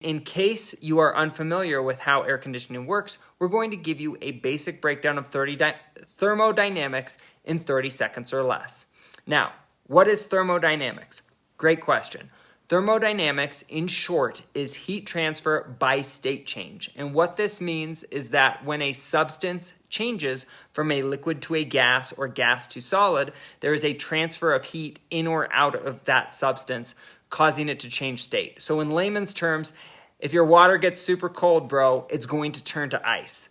In case you are unfamiliar with how air conditioning works, we're going to give you a basic breakdown of thermodynamics in 30 seconds or less. Now, what is thermodynamics? Great question. Thermodynamics, in short, is heat transfer by state change. And what this means is that when a substance changes from a liquid to a gas or gas to solid, there is a transfer of heat in or out of that substance, causing it to change state. So in layman's terms, if your water gets super cold, bro, it's going to turn to ice.